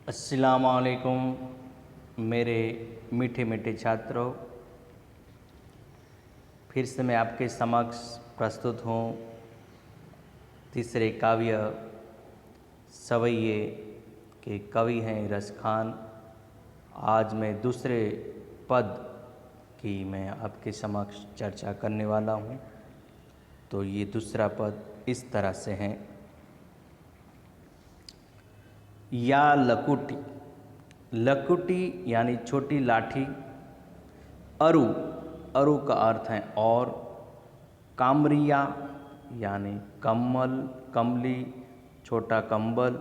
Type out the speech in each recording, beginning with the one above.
अस्सलामुअलैकुम मेरे मीठे मीठे छात्रों, फिर से मैं आपके समक्ष प्रस्तुत हूँ तीसरे काव्य सवैये के कवि हैं रस खान। आज मैं दूसरे पद की मैं आपके समक्ष चर्चा करने वाला हूँ। तो ये दूसरा पद इस तरह से है। या लकुटी, लकुटी यानी छोटी लाठी। अरु, अरु का अर्थ है और। कामरिया यानी कम्बल, कमली, छोटा कंबल।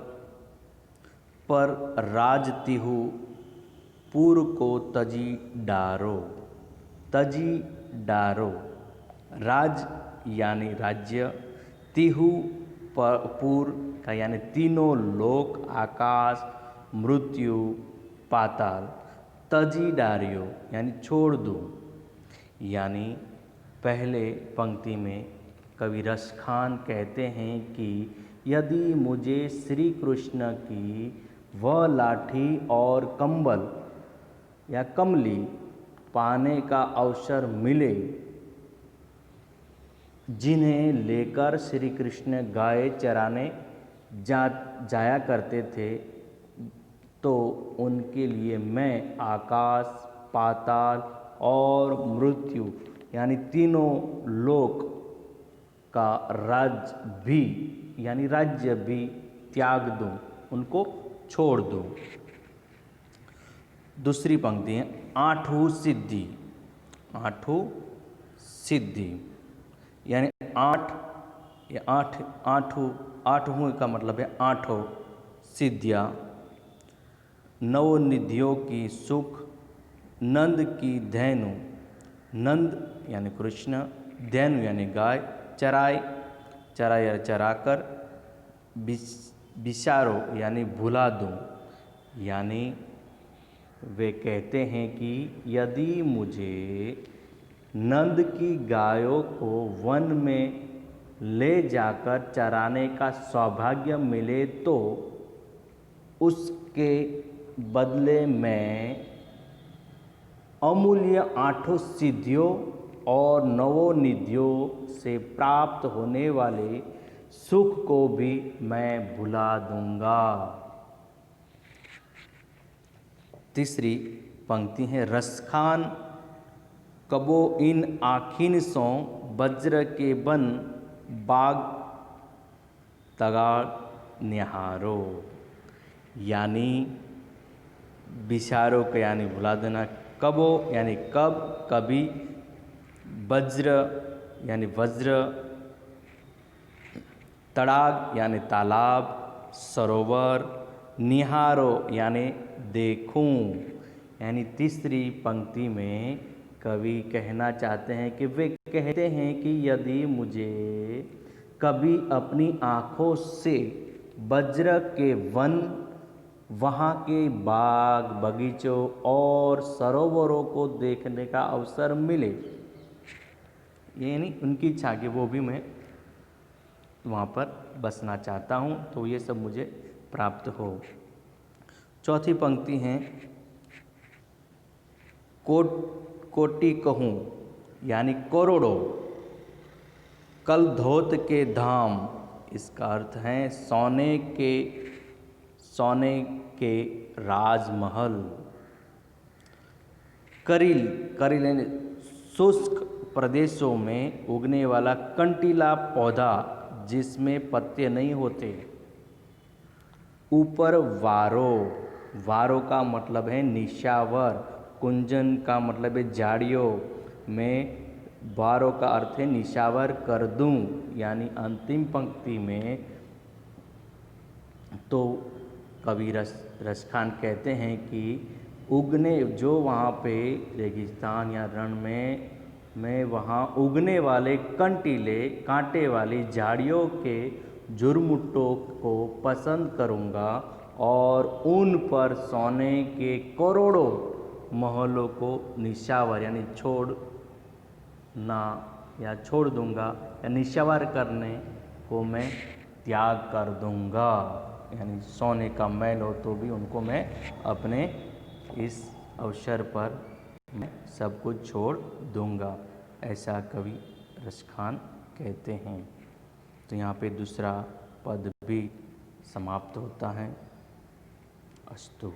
पर राजतिहु, पूर को तजी डारो, तजी डारो। राज यानी राज्य, तिहु पूर का यानी तीनों लोक, आकाश, मृत्यु, पाताल। तजी डारियो यानी छोड़ दो। यानी पहले पंक्ति में कवि रस खान कहते हैं कि यदि मुझे श्री कृष्ण की वह लाठी और कंबल या कमली पाने का अवसर मिले जिन्हें लेकर श्री कृष्ण गाय चराने जाया करते थे, तो उनके लिए मैं आकाश, पाताल और मृत्यु यानी तीनों लोक का राज्य भी त्याग दूं, उनको छोड़ दूं। दूसरी पंक्ति है आठों सिद्धि, आठों सिद्धि यानी आठों का मतलब है आठों सिद्धियाँ। नवनिधियों की सुख, नंद की धैनु, नंद यानी कृष्ण, धैनु यानी गाय, चराए या चराकर, बिसारो यानी भुला दूँ। यानी वे कहते हैं कि यदि मुझे नंद की गायों को वन में ले जाकर चराने का सौभाग्य मिले तो उसके बदले में अमूल्य आठों सिद्धियों और नवोनिधियों से प्राप्त होने वाले सुख को भी मैं भुला दूंगा। तीसरी पंक्ति है रसखान कबो इन आखिन सो वज्र के बन बाग तगाड़ निहारो। यानी बिसारो का यानी भुला देना, कबो यानी कब, कभी, वज्र यानी वज्र, तड़ाग यानी तालाब, सरोवर, निहारो यानी देखूं। यानी तीसरी पंक्ति में कवि कहना चाहते हैं कि वे कहते हैं कि यदि मुझे कभी अपनी आँखों से वज्र के वन, वहाँ के बाग बगीचों और सरोवरों को देखने का अवसर मिले, यानी उनकी इच्छा कि वो भी मैं वहाँ पर बसना चाहता हूँ, तो ये सब मुझे प्राप्त हो। चौथी पंक्ति है कोटि कहूँ यानी करोड़ों, कल धोत के धाम। इसका अर्थ है सोने के राजमहल। करील यानी शुष्क प्रदेशों में उगने वाला कंटीला पौधा जिसमें पत्ते नहीं होते। ऊपर वारो का मतलब है निशावर, कुंजन का मतलब है झाड़ियों में, वारों का अर्थ है निशावर कर दूं। यानी अंतिम पंक्ति में तो कवि रसखान कहते हैं कि उगने जो वहाँ पे रेगिस्तान या रण में मैं वहाँ उगने वाले कंटीले कांटे वाली झाड़ियों के झुरमुट्टों को पसंद करूँगा और उन पर सोने के करोड़ों महलों को निशावर यानी छोड़ दूंगा या निशावर करने को मैं त्याग कर दूंगा। यानी सोने का महल हो तो भी उनको मैं अपने इस अवसर पर मैं सब कुछ छोड़ दूंगा, ऐसा कवि रसखान कहते हैं। तो यहाँ पे दूसरा पद भी समाप्त होता है। अस्तु।